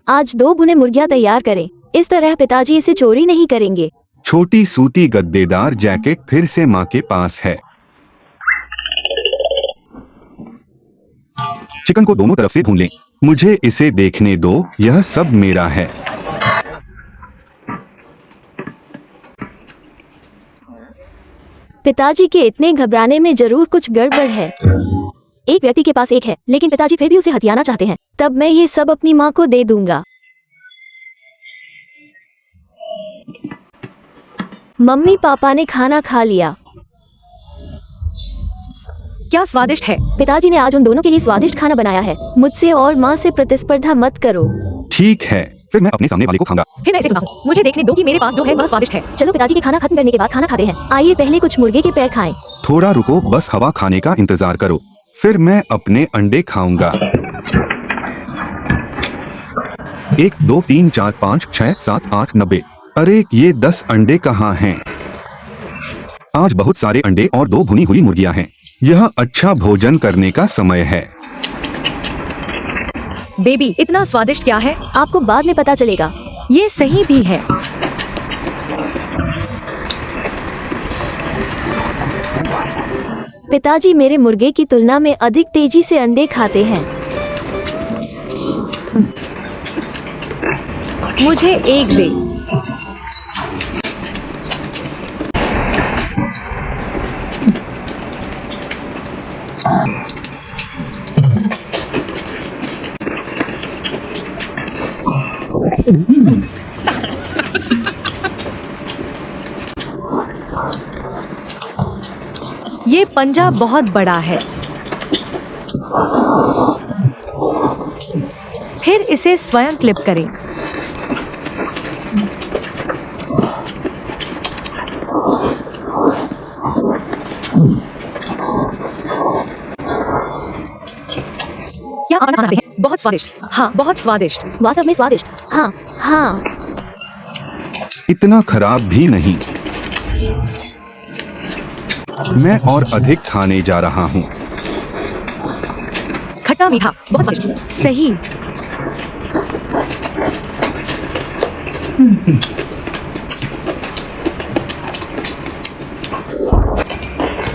आज 2 भुने मुर्गियां तैयार करें। इस तरह पिताजी इसे चोरी नहीं करेंगे। छोटी सूती गद्देदार जैकेट फिर से माँ के पास है। चिकन को दोनों तरफ से भून लें। मुझे इसे देखने दो, यह सब मेरा है। पिताजी के इतने घबराने में जरूर कुछ गड़बड़ है। एक व्यक्ति के पास एक है, लेकिन पिताजी फिर भी उसे हथियाना चाहते हैं। तब मैं ये सब अपनी माँ को दे दूंगा। मम्मी पापा ने खाना खा लिया। क्या स्वादिष्ट है। पिताजी ने आज उन दोनों के लिए स्वादिष्ट खाना बनाया है। मुझसे और माँ से प्रतिस्पर्धा मत करो। ठीक है, फिर मैं अपने सामने वाले को खाऊंगा। फिर मैं इसे खिलाऊं। मुझे देखने दो कि मेरे पास जो है वह स्वादिष्ट है। चलो पिताजी के खाना खत्म करने के बाद खाना खाते हैं। आइए पहले कुछ मुर्गे के पैर खाएं। थोड़ा रुको, बस हवा खाने का इंतजार करो। फिर मैं अपने अंडे खाऊंगा। 1 2 3 4 5 6 7 8 90। अरे ये 10 अंडे कहाँ हैं? आज बहुत सारे अंडे और 2 भुनी हुई मुर्गियां हैं। यह अच्छा भोजन करने का समय है। बेबी, इतना स्वादिष्ट क्या है? आपको बाद में पता चलेगा। ये सही भी है। पिताजी मेरे मुर्गे की तुलना में अधिक तेजी से अंडे खाते हैं। मुझे एक दे। ये पंजा बहुत बड़ा है। फिर इसे स्वयं क्लिप करें। क्या आप खाते हैं? बहुत स्वादिष्ट। हाँ, बहुत स्वादिष्ट। वास्तव में स्वादिष्ट। हाँ हाँ। इतना खराब भी नहीं। मैं और अधिक खाने जा रहा हूँ। खट्टा मीठा, बहुत स्वादिष्ट। सही।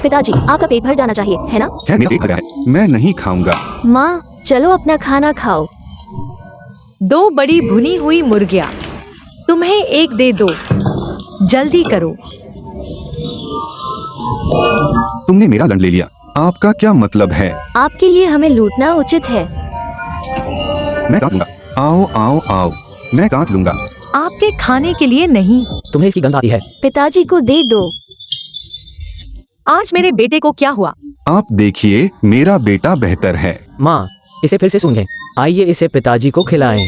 पिताजी आपका पेट भर जाना चाहिए, है ना? है, मेरा पेट भरा है। मैं नहीं खाऊंगा। माँ चलो अपना खाना खाओ। 2 बड़ी भुनी हुई मुर्गियां। तुम्हें एक दे दो। जल्दी करो। तुमने मेरा लंड ले लिया। आपका क्या मतलब है? आपके लिए हमें लूटना उचित है। मैं काट लूंगा। आओ आओ आओ, मैं काट लूंगा। आपके खाने के लिए नहीं। तुम्हें इसकी गंध आती है। पिताजी को दे दो। आज मेरे बेटे को क्या हुआ? आप देखिए, मेरा बेटा बेहतर है। माँ, इसे फिर से सूंघें। आइए इसे पिताजी को खिलाएं।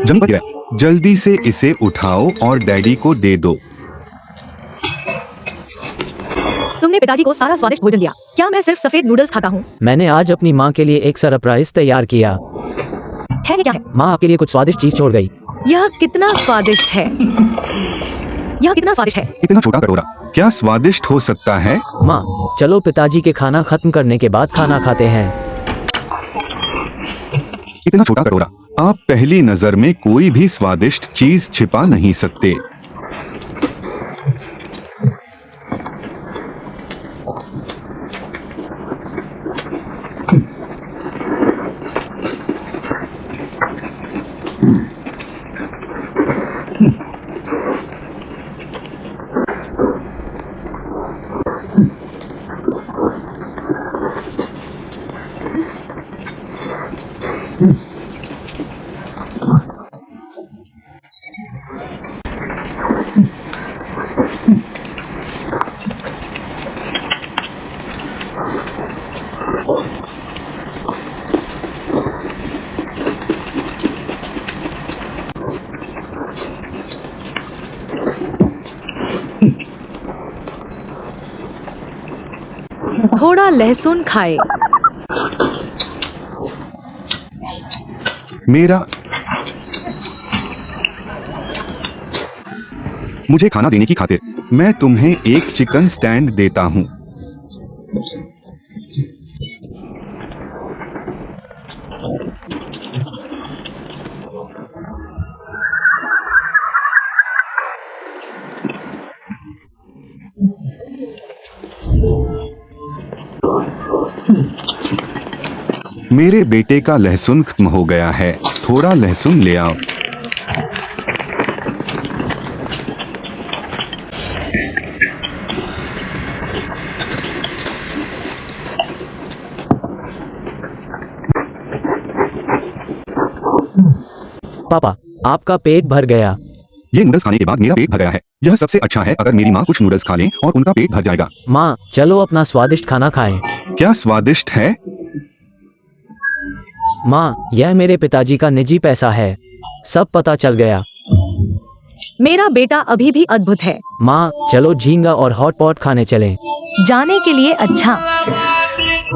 जमी पर गिरा। जल्दी से इसे उठाओ और डैडी को दे दो। तुमने पिताजी को सारा स्वादिष्ट भोजन दिया। क्या मैं सिर्फ सफेद नूडल्स खाता हूँ? मैंने आज अपनी माँ के लिए एक सरप्राइज तैयार किया। है क्या है? माँ आपके लिए कुछ स्वादिष्ट चीज छोड़ गई। यह कितना स्वादिष्ट है। यह कितना स्वादिष्ट है। इतना छोटा कटोरा क्या स्वादिष्ट हो सकता है? माँ, चलो पिताजी के खाना खत्म करने के बाद खाना खाते हैं। इतना छोटा कटोरा। आप पहली नजर में कोई भी स्वादिष्ट चीज छिपा नहीं सकते। थोड़ा लहसुन खाए। मेरा मुझे खाना देने की खातिर मैं तुम्हें एक चिकन स्टैंड देता हूँ। मेरे बेटे का लहसुन खत्म हो गया है, थोड़ा लहसुन ले आओ। पापा, आपका पेट भर गया। ये नूडल्स खाने के बाद मेरा पेट भर गया है। यह सबसे अच्छा है अगर मेरी माँ कुछ नूडल्स खा लें और उनका पेट भर जाएगा। माँ, चलो अपना स्वादिष्ट खाना खाएं। क्या स्वादिष्ट है? माँ, यह मेरे पिताजी का निजी पैसा है, सब पता चल गया। मेरा बेटा अभी भी अद्भुत है। माँ, चलो झींगा और हॉट पॉट खाने चलें। जाने के लिए अच्छा।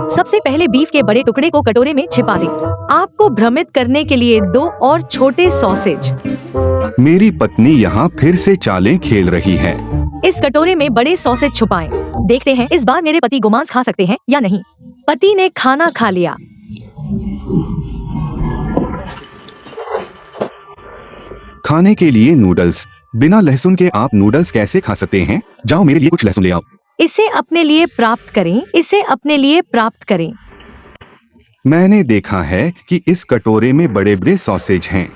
सबसे पहले बीफ के बड़े टुकड़े को कटोरे में छिपा दें। आपको भ्रमित करने के लिए 2 और छोटे सॉसेज। मेरी पत्नी यहाँ फिर से चालें खेल रही है। इस कटोरे में बड़े सॉसेज छुपाएं। देखते हैं इस बार मेरे पति गोमांस खा सकते हैं या नहीं। पति ने खाना खा लिया। खाने के लिए नूडल्स। बिना लहसुन के आप नूडल्स कैसे खा सकते हैं? जाओ मेरे लिए कुछ लहसुन ले आओ। इसे अपने लिए प्राप्त करें। इसे अपने लिए प्राप्त करें। मैंने देखा है कि इस कटोरे में बड़े बड़े सॉसेज हैं।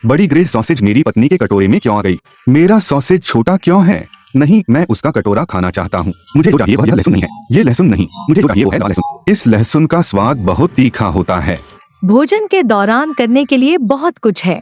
बड़ी ग्रेट सॉसेज मेरी पत्नी के कटोरे में क्यों आ गई? मेरा सॉसेज छोटा क्यों है? नहीं, मैं उसका कटोरा खाना चाहता हूँ। मुझे जो चाहिए वह यह लहसुन नहीं है। ये लहसुन नहीं, मुझे जो चाहिए वो है लाल लहसुन। इस लहसुन का स्वाद बहुत तीखा होता है। भोजन के दौरान करने के लिए बहुत कुछ है।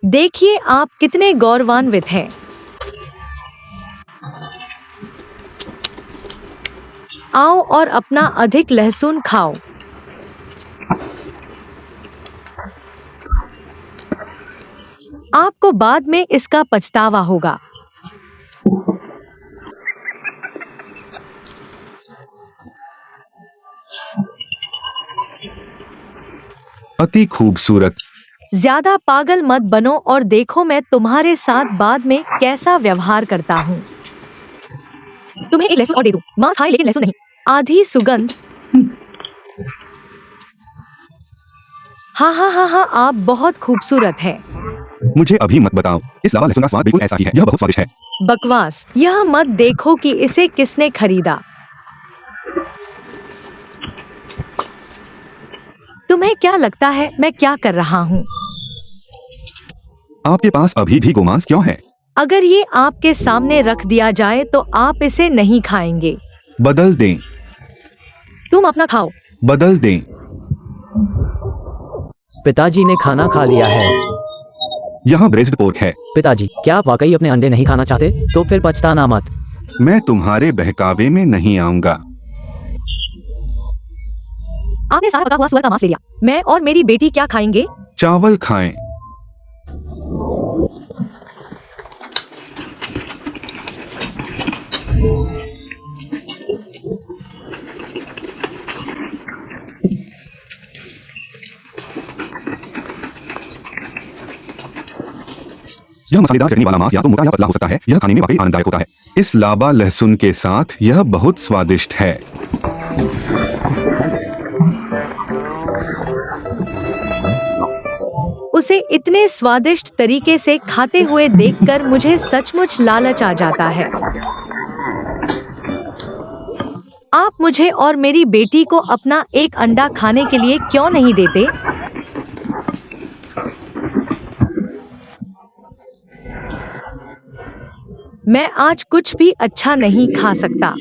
देखिए आप कितने गौरवान्वित हैं। आओ और अपना अधिक लहसुन खाओ। आपको बाद में इसका पछतावा होगा। अति खूबसूरत। ज्यादा पागल मत बनो और देखो मैं तुम्हारे साथ बाद में कैसा व्यवहार करता हूँ। तुम्हें एक लहसुन और दे दूं। मांस खाएं लेकिन लहसुन नहीं। आधी सुगंध। हाँ हाँ हाँ हाँ, आप बहुत खूबसूरत है। मुझे अभी मत बताओ। इस लावा लहसुन का स्वाद बिल्कुल ऐसा ही है। यह बहुत स्वादिष्ट है। बकवास। यह मत देखो कि इसे किसने खरीदा। तुम्हें क्या लगता है मैं क्या कर रहा हूँ? आपके पास अभी भी गोमांस क्यों है? अगर ये आपके सामने रख दिया जाए तो आप इसे नहीं खाएंगे। बदल दें। तुम अपना खाओ। बदल दें। पिताजी ने खाना खा लिया है। यहाँ ब्रेस्ड पोर्क है। पिताजी, क्या आप वाकई अपने अंडे नहीं खाना चाहते? तो फिर पछताना मत। मैं तुम्हारे बहकावे में नहीं आऊंगा। आपने सारा पका हुआ सुअर का मांस ले लिया। मैं और मेरी बेटी क्या खाएंगे? चावल खाएं। यह मसालेदार चटनी वाला मांस या तो मोटा या पतला हो सकता है। यह खाने में वाकई आनंददायक होता है। इस लावा लहसुन के साथ यह बहुत स्वादिष्ट है। उसे इतने स्वादिष्ट तरीके से खाते हुए देखकर मुझे सचमुच लालच आ जाता है। आप मुझे और मेरी बेटी को अपना एक अंडा खाने के लिए क्यों नहीं देते? मैं आज कुछ भी अच्छा नहीं खा सकता।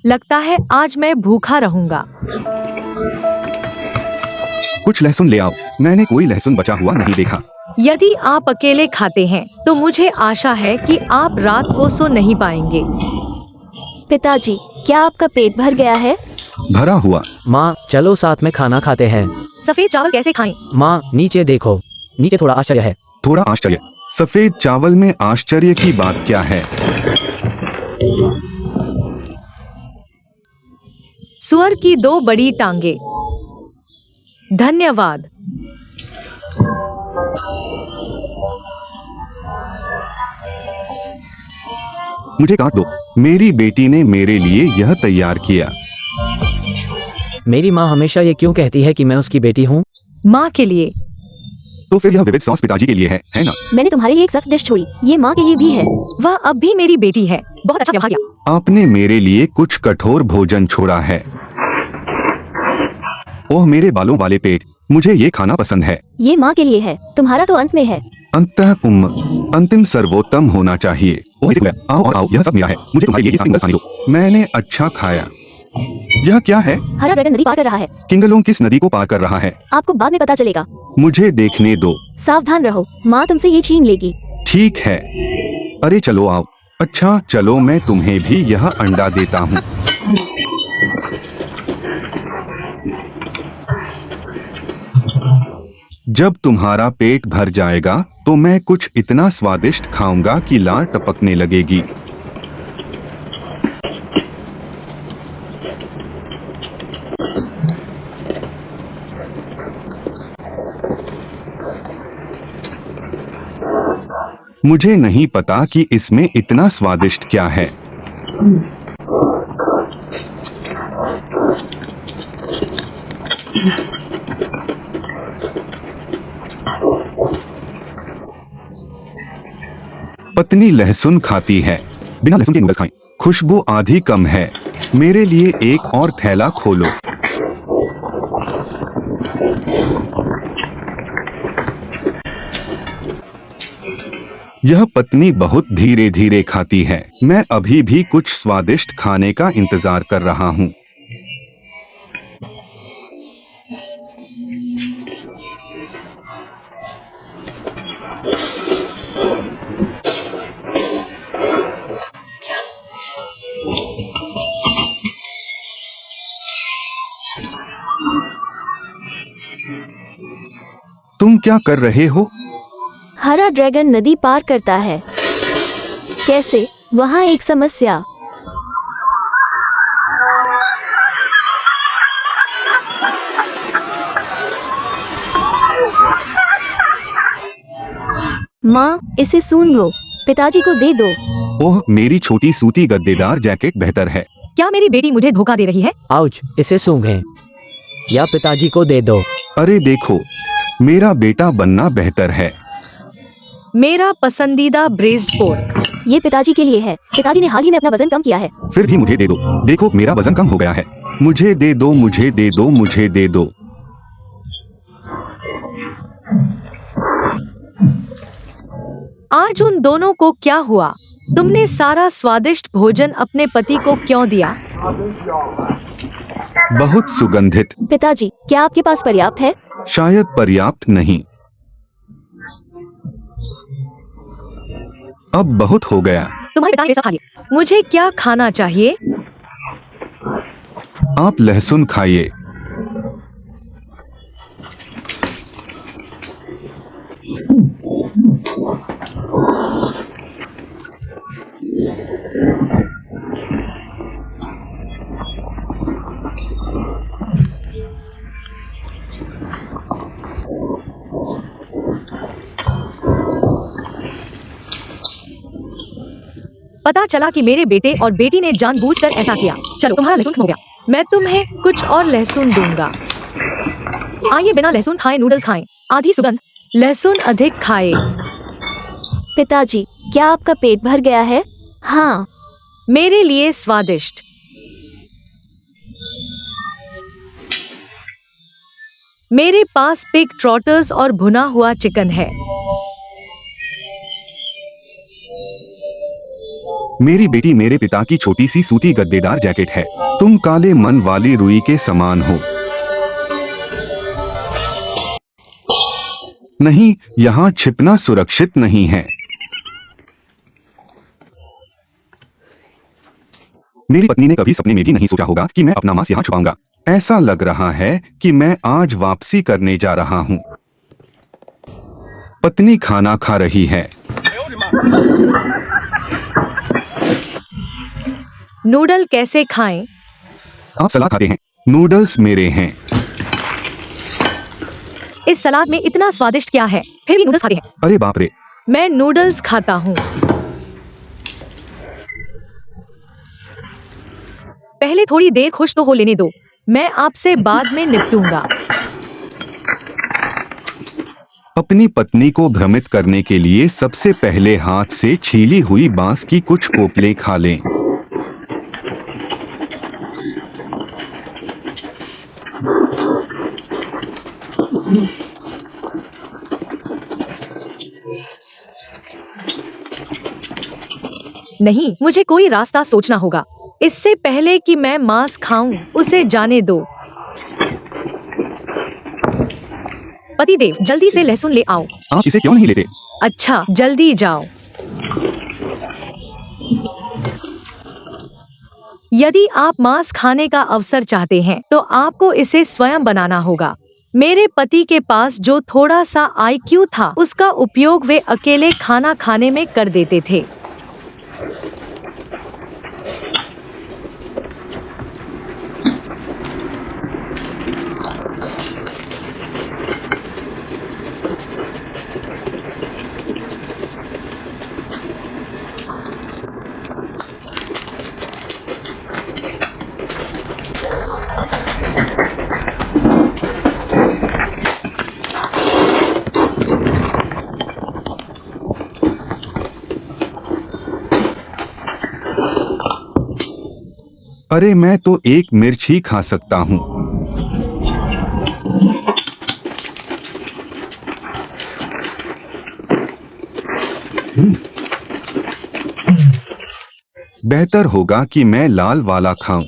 लगता है आज मैं भूखा रहूंगा। कुछ लहसुन ले आओ। मैंने कोई लहसुन बचा हुआ नहीं देखा। यदि आप अकेले खाते हैं तो मुझे आशा है कि आप रात को सो नहीं पाएंगे। पिताजी, क्या आपका पेट भर गया है? भरा हुआ। माँ, चलो साथ में खाना खाते हैं। सफेद चावल कैसे खाएं? माँ, नीचे देखो। नीचे थोड़ा आश्चर्य है। थोड़ा आश्चर्य। सफेद चावल में आश्चर्य की बात क्या है? सुअर की 2 बड़ी टांगे। धन्यवाद। मुझे काट दो। मेरी बेटी ने मेरे लिए यह तैयार किया। मेरी माँ हमेशा ये क्यों कहती है कि मैं उसकी बेटी हूँ? माँ के लिए। तो फिर यह विविध सॉस पिताजी के लिए है ना? मैंने तुम्हारे लिए एक सख्त डिश छोड़ी, ये माँ के लिए भी है। वह अब भी मेरी बेटी है। बहुत अच्छा व्यवहार किया। आपने मेरे लिए कुछ कठोर भोजन छोड़ा है। ओह मेरे बालों वाले पेट, मुझे ये खाना पसंद है। ये माँ के लिए है, तुम्हारा तो अंत में है। अंतिम सर्वोत्तम होना चाहिए। ओह इसे आओ और आओ, यह सब मेरा है। मुझे तुम्हारे लिए ये सारी खाने दो। मैंने अच्छा खाया। यह क्या है? हरा ड्रैगन नदी पार कर रहा है। किंगलोंग किस नदी को पार कर रहा है? आपको बाद में पता चलेगा। मुझे देखने दो। सावधान रहो, माँ तुमसे ये छीन लेगी। ठीक है। अरे चलो आओ। अच्छा चलो मैं तुम्हें भी यह अंडा देता हूँ। जब तुम्हारा पेट भर जाएगा तो मैं कुछ इतना स्वादिष्ट खाऊंगा कि लार टपकने लगेगी। मुझे नहीं पता कि इसमें इतना स्वादिष्ट क्या है। पत्नी लहसुन खाती है। बिना लहसुन के नूडल्स खाएं। खुशबू आधी कम है। मेरे लिए एक और थैला खोलो। यह पत्नी बहुत धीरे धीरे खाती है। मैं अभी भी कुछ स्वादिष्ट खाने का इंतजार कर रहा हूँ। तुम क्या कर रहे हो? हरा ड्रैगन नदी पार करता है। कैसे? वहाँ एक समस्या। माँ इसे सूंघो, पिताजी को दे दो। ओह मेरी छोटी सूती गद्देदार जैकेट बेहतर है। क्या मेरी बेटी मुझे धोखा दे रही है? आउच, इसे सूंघें या पिताजी को दे दो। अरे देखो, मेरा बेटा बनना बेहतर है। मेरा पसंदीदा ब्रेस्ड पोर्क। ये पिताजी के लिए है। पिताजी ने हाल ही में अपना वजन कम किया है। फिर भी मुझे दे दो। देखो मेरा वजन कम हो गया है। मुझे दे दो, मुझे दे दो, मुझे दे दो। आज उन दोनों को क्या हुआ? तुमने सारा स्वादिष्ट भोजन अपने पति को क्यों दिया? बहुत सुगंधित। पिताजी क्या आपके पास पर्याप्त है? शायद पर्याप्त नहीं। अब बहुत हो गया। तुम्हारे पिता ने सब खा लिया। मुझे क्या खाना चाहिए? आप लहसुन खाइए। पता चला कि मेरे बेटे और बेटी ने जानबूझकर ऐसा किया। चलो तुम्हारा लहसुन हो गया। मैं तुम्हें कुछ और लहसुन दूंगा। आइए बिना लहसुन खाए नूडल्स खाएं। आधी सुगंध, लहसुन अधिक खाए। पिताजी क्या आपका पेट भर गया है? हाँ। मेरे लिए स्वादिष्ट। मेरे पास पिग ट्रॉटर्स और भुना हुआ चिकन है। मेरी बेटी मेरे पिता की छोटी सी सूती गद्देदार जैकेट है। तुम काले मन वाली रुई के समान हो। नहीं, यहाँ छिपना सुरक्षित नहीं है। मेरी पत्नी ने कभी सपने में भी नहीं सोचा होगा कि मैं अपना मांस यहाँ छुपाऊंगा। ऐसा लग रहा है कि मैं आज वापसी करने जा रहा हूँ। पत्नी खाना खा रही है। नूडल कैसे खाएं? आप सलाद खाते हैं। नूडल्स मेरे हैं। इस सलाद में इतना स्वादिष्ट क्या है, फिर भी नूडल्स खाते हैं। अरे बाप रे। मैं नूडल्स खाता हूँ। पहले थोड़ी देर खुश तो हो लेने दो, मैं आपसे बाद में निपटूंगा। अपनी पत्नी को भ्रमित करने के लिए सबसे पहले हाथ से छीली हुई बांस की कुछ कोपलें खा लें। नहीं, मुझे कोई रास्ता सोचना होगा। इससे पहले कि मैं मांस खाऊं, उसे जाने दो। पतिदेव, जल्दी से लहसुन ले आओ। आप इसे क्यों नहीं लेते? अच्छा, जल्दी जाओ। यदि आप मांस खाने का अवसर चाहते हैं, तो आपको इसे स्वयं बनाना होगा। मेरे पति के पास जो थोड़ा सा IQ था, उसका उपयोग वे अकेले खाना खाने में कर देते थे। अरे मैं तो एक मिर्च ही खा सकता हूँ। बेहतर होगा कि मैं लाल वाला खाऊं।